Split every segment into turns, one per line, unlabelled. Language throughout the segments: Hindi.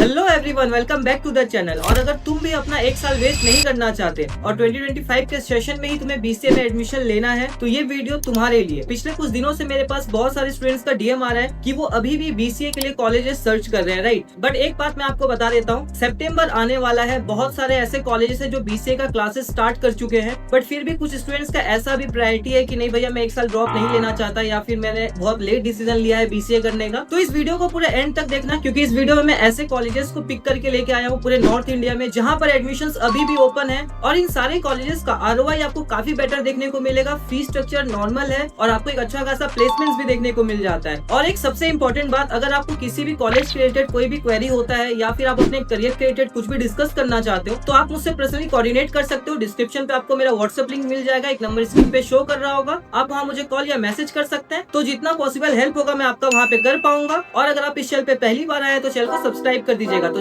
Hello everyone, welcome back to the channel. और अगर तुम भी अपना एक साल वेस्ट नहीं करना चाहते और 2025 के सेशन में ही तुम्हें बीसीए में एडमिशन लेना है तो ये वीडियो तुम्हारे लिए। पिछले कुछ दिनों से मेरे पास बहुत सारे स्टूडेंट्स का डीएम आ रहा है कि वो अभी भी बीसीए के लिए कॉलेजेस सर्च कर रहे हैं, राइट। बट एक बात मैं आपको बता देता हूँ, सितंबर आने वाला है, बहुत सारे ऐसे कॉलेजेस है जो बीसीए का क्लासेस स्टार्ट कर चुके हैं, बट फिर भी कुछ स्टूडेंट्स का ऐसा भी प्रायोरिटी है कि नहीं भैया मैं एक साल ड्रॉप नहीं लेना चाहता, या फिर मैंने बहुत लेट डिसीजन लिया है बीसीए करने का। तो इस वीडियो को पूरे एंड तक देखना, क्योंकि इस वीडियो में मैं ऐसे कॉलेजेस को पिक करके लेके आया हूँ पूरे नॉर्थ इंडिया में जहाँ पर एडमिशंस अभी भी ओपन है, और इन सारे कॉलेजेस का आरओआई आपको काफी बेटर देखने को मिलेगा। फीस स्ट्रक्चर नॉर्मल है और आपको एक अच्छा खासा प्लेसमेंट्स भी देखने को मिल जाता है। और एक सबसे इंपॉर्टेंट बात, अगर आपको किसी भी कॉलेज के रिलेटेड कोई भी क्वेरी होता है या फिर आप अपने करियर के रिलेटेड कुछ भी डिस्कस करना चाहते हो तो आप मुझसे पर्सनली कोऑर्डिनेट कर सकते हो। डिस्क्रिप्शन पे आपको मेरा व्हाट्सएप लिंक मिल जाएगा, एक नंबर स्क्रीन पे शो कर रहा होगा, आप वहाँ मुझे कॉल या मैसेज कर सकते हैं। तो जितना पॉसिबल हेल्प होगा मैं आपका वहाँ पे कर पाऊंगा। और अगर आप इस चैनल पे पहली बार आए तो चैनल को सब्सक्राइब कर दीजिएगा।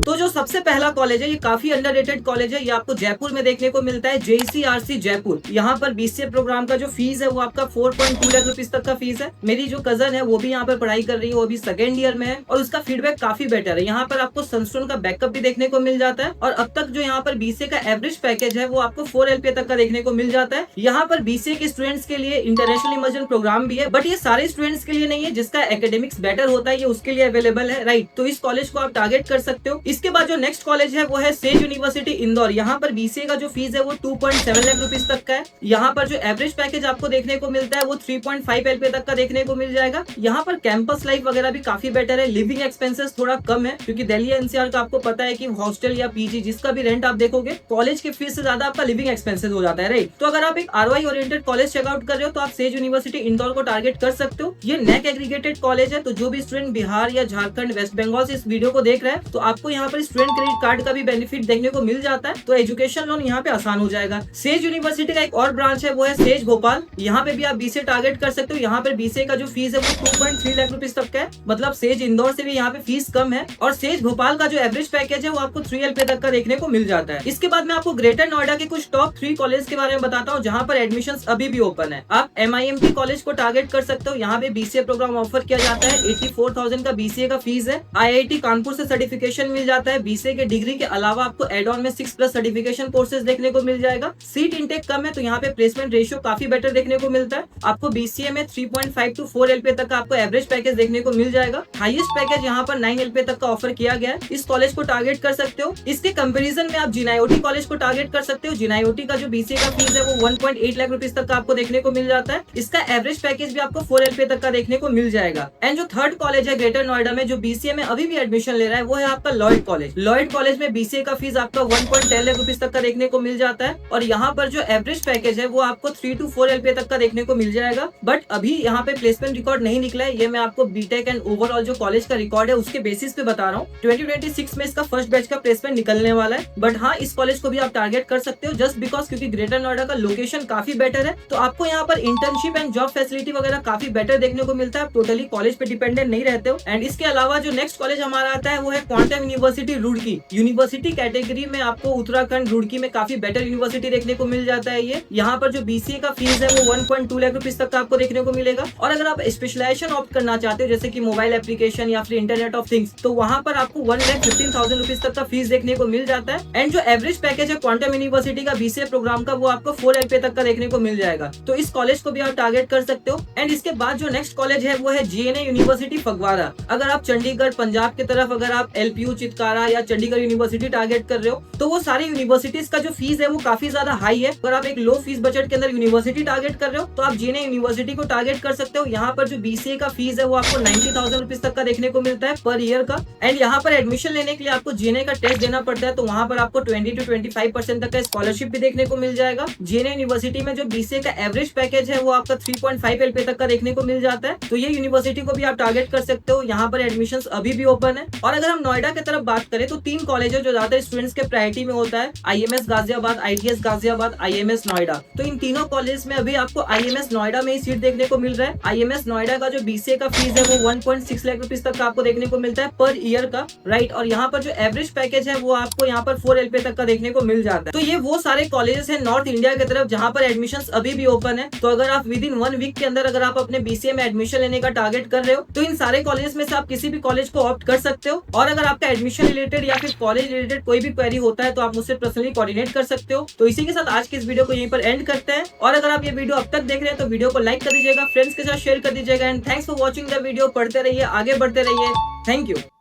तो जो सबसे पहला कॉलेज है ये काफी अंडररेटेड कॉलेज है, ये आपको जयपुर में देखने को मिलता है, JCRC जयपुर। यहाँ पर बीसीए प्रोग्राम का जो फीस है वो आपका 4.2 लाख रुपीज तक का फीस है। मेरी जो कजन है वो भी यहाँ पर पढ़ाई कर रही है, वो भी सेकेंड ईयर में है और उसका फीडबैक काफी बेटर है। यहाँ पर आपको सनस्टोन का बैकअप भी देखने को मिल जाता है, और अब तक जो यहाँ पर बीसीए का एवरेज पैकेज है वो आपको 4 LPA तक का देखने को मिल जाता है। यहाँ पर बीसीए के स्टूडेंट्स के लिए इंटरनेशनल इमर्जन प्रोग्राम भी है, बट ये सारे स्टूडेंट्स के लिए नहीं है। जिसका एकेडमिक्स बेटर होता है ये उसके लिए अवेलेबल है, राइट। तो इस कॉलेज को आप टारगेट कर सकते हो। इसके बाद जो नेक्स्ट कॉलेज है वो है सेज यूनिवर्सिटी इंदौर। यहाँ पर बीसीए का जो फीस है वो 2.7 लाख रुपीज तक का है। यहाँ पर जो एवरेज पैकेज आपको देखने को मिलता है वो 3.5 LPA तक का देखने को मिल जाएगा। यहाँ पर कैंपस लाइफ वगैरह भी काफी बेटर है, लिविंग एक्सपेंसेस थोड़ा कम है, क्योंकि दिल्ली एनसीआर का आपको पता है कि हॉस्टल या पीजी जिसका भी रेंट आप देखोगे कॉलेज की फीस से ज्यादा आपका लिविंग एक्सपेंसेस हो जाता है, राइट। तो अगर आप एक आरओआई ओरिएंटेड कॉलेज चेकआउट कर रहे हो तो आप सेज यूनिवर्सिटी इंदौर को टारगेट कर सकते हो। ये नेक एग्रीगेटेड कॉलेज है, तो जो भी स्टूडेंट बिहार या झारखंड, वेस्ट बंगाल से इस वीडियो को देख रहे हैं तो आपको यहाँ पर स्टूडेंट क्रेडिट कार्ड का भी बेनिफिट देखने को मिल जाता है, तो एजुकेशन लोन यहाँ पे आसान हो जाएगा। सेज यूनिवर्सिटी का एक और ब्रांच है वो है सेज भोपाल। यहाँ पे भी आप बीसीए टारगेट कर सकते हो। यहाँ पे बीसीए का जो फीस है वो 2.3 लाख रुपीज तक का है, मतलब सेज इंदौर से भी यहाँ पे फीस कम है। और सेज भोपाल का जो एवरेज पैकेज है वो आपको 3 LPA तक का देखने को मिल जाता है। इसके बाद मैं आपको ग्रेटर नोएडा के कुछ टॉप 3 कॉलेज के बारे में बताता हूँ जहाँ पर एडमिशन अभी भी ओपन है। आप MIMT कॉलेज को टारगेट कर सकते हो। यहाँ पे बीसीए प्रोग्राम ऑफर किया जाता है, 84,000 का बीसीए का फीस है। IIT कानपुर से सर्टिफिकेशन मिल जाता है। बीसीए के डिग्री के अलावा आपको एड ऑन में 6+ सर्टिफिकेशन कोर्सेज देखने को मिल जाएगा। सीट इंटेक कम है तो यहाँ पे प्लेसमेंट रेशियो काफी बेटर देखने को मिलता है। आपको बीसीए में 3.5 to 4 LPA तक का आपको एवरेज पैकेज देखने को मिल जाएगा। हाईएस्ट पैकेज यहाँ पर 9 LPA तक का ऑफर किया गया है। इस कॉलेज को टारगेट कर सकते हो। इसके कंपेरिजन में आप जिनायोटी कॉलेज को टारगेट कर सकते हो। जिनायोटी का जो बीसीए का फीस है वो 1.8 लाख रुपीज तक का आपको देखने को मिल जाता है। इसका एवरेज पैकेज भी आपको 4 LPA तक का देखने को मिल जाएगा। एंड जो थर्ड कॉलेज है ग्रेटर नोएडा में जो बीसीए में अभी भी एडमिशन ले रहा है वो है आपका लॉयड कॉलेज। लॉयड कॉलेज में बीसीए का फीस आपका 1.10 लाख रुपीज तक का देखने को मिल जाता है, और यहाँ पर जो एवरेज पैकेज है वो आपको 3 to 4 LPA तक का देखने को मिल जाएगा। बट अभी यहाँ पे प्लेसमेंट रिकॉर्ड नहीं निकला है, ये मैं आपको बीटेक एंड ओवरऑल जो कॉलेज का रिकॉर्ड है उसके बेसिस पे बता रहा हूँ। 2026 में इसका फर्स्ट बैच का प्लेसमेंट निकलने वाला है। बट हाँ, इस कॉलेज को भी आप टारगेट कर सकते हो जस्ट बिकॉज क्योंकि ग्रेटर नोएडा का लोकेशन काफी बेटर है, तो आपको यहाँ पर इंटर्नशिप एंड जॉब फैसिलिटी वगैरह काफी बेटर देखने को मिलता है। आप टोटली कॉलेज पे डिपेंडेंट नहीं रहते हो। एंड इसके अलावा जो नेक्स्ट कॉलेज हमारा आता है वो है quantum university Roorkee. University category में आपको उत्तराखंड रुड़की में काफी बेटर यूनिवर्सिटी देखने को मिल जाता है। ये यहाँ पर जो बीसीए का फीस है वो 1.2 लाख रुपीज तक का आपको देखने को मिलेगा। और अगर आप स्पेशलाइजेशन ऑप्ट करना चाहते हो जैसे कि मोबाइल एप्लीकेशन या फिर इंटरनेट ऑफ थिंग्स, तो वहाँ पर आपको 1,15,000 रुपीज तक का फीस देखने को मिल जाता है। एंड जो एवरेज पैकेज है क्वांटम यूनिवर्सिटी का बीसीए प्रोग्राम का वो आपको 4 LPA तक का देखने को मिल जाएगा। तो इस कॉलेज को भी आप टारगेट कर सकते हो। एंड इसके बाद जो नेक्स्ट कॉलेज है वो है GNA यूनिवर्सिटी फगवाड़ा। अगर आप चंडीगढ़ पंजाब की तरफ अगर आप LPU चितकारा या चंडीगढ़ यूनिवर्सिटी टारगेट कर रहे हो तो वो सारी यूनिवर्सिटीज का जो फीस है वो काफी ज्यादा हाई है। अगर आप एक लो फीस बजट के अंदर यूनिवर्सिटी टारगेट कर रहे हो तो आप GNA यूनिवर्सिटी को टारगेट कर सकते हो। यहाँ पर जो बीसीए का फीस है वो आपको 90,000 रुपीज तक का देखने को मिलता है पर ईयर का। एंड यहाँ पर एडमिशन लेने के लिए आपको GNA का टेस्ट देना पड़ता है, तो वहाँ पर आपको 20 to 25% तक का स्कॉलरशिप भी देखने को मिल जाएगा। GNA यूनिवर्सिटी में जो बीसीए का एवरेज पैकेज है वो आपका 3.5 LPA तक का देखने को मिल जाता है, तो ये यूनिवर्सिटी को भी आप टारगेट कर सकते हो। यहाँ पर एडमिशन अभी भी ओपन है। और अगर हम नोएडा की तरफ बात करें करें तो 3 कॉलेज है जो ज्यादातर स्टूडेंट्स के प्रायोरिटी में होता है, IMS Ghaziabad, ITS Ghaziabad, IMS Noida. तो इन तीनों कॉलेज में अभी आपको IMS नोएडा में ही सीट देखने को मिल रहा है। IMS नोएडा का जो BCA का फीस है वो 1.6 लाख रुपीज तक का आपको देखने को मिलता है पर ईयर का, राइट। और यहाँ पर जो एवरेज पैकेज है वो आपको यहाँ पर 4 LPA तक का देखने को मिल जाता है। तो ये वो सारे कॉलेजेस हैं नॉर्थ इंडिया की तरफ जहाँ पर एडमिशंस अभी भी ओपन है। तो अगर आप विद इन 1 वीक के अंदर अगर आप अपने BCA में एडमिशन लेने का टारगेट कर रहे हो तो इन सारे कॉलेज में से आप किसी भी कॉलेज को ऑप्ट कर सकते हो। और अगर आपका एडमिशन रिलेटेड या फिर कॉलेज रिलेटेड कोई भी क्वेरी होता है तो आप मुझसे पर्सनली कोऑर्डिनेट कर सकते हो। तो इसी के साथ आज की इस वीडियो को यहीं पर एंड करते हैं। और अगर आप ये वीडियो अब तक देख रहे हैं तो वीडियो को लाइक कर दीजिएगा, फ्रेंड्स के साथ शेयर कर दीजिएगा। And thanks for watching the video. पढ़ते रहिए, आगे बढ़ते रहिए। Thank you.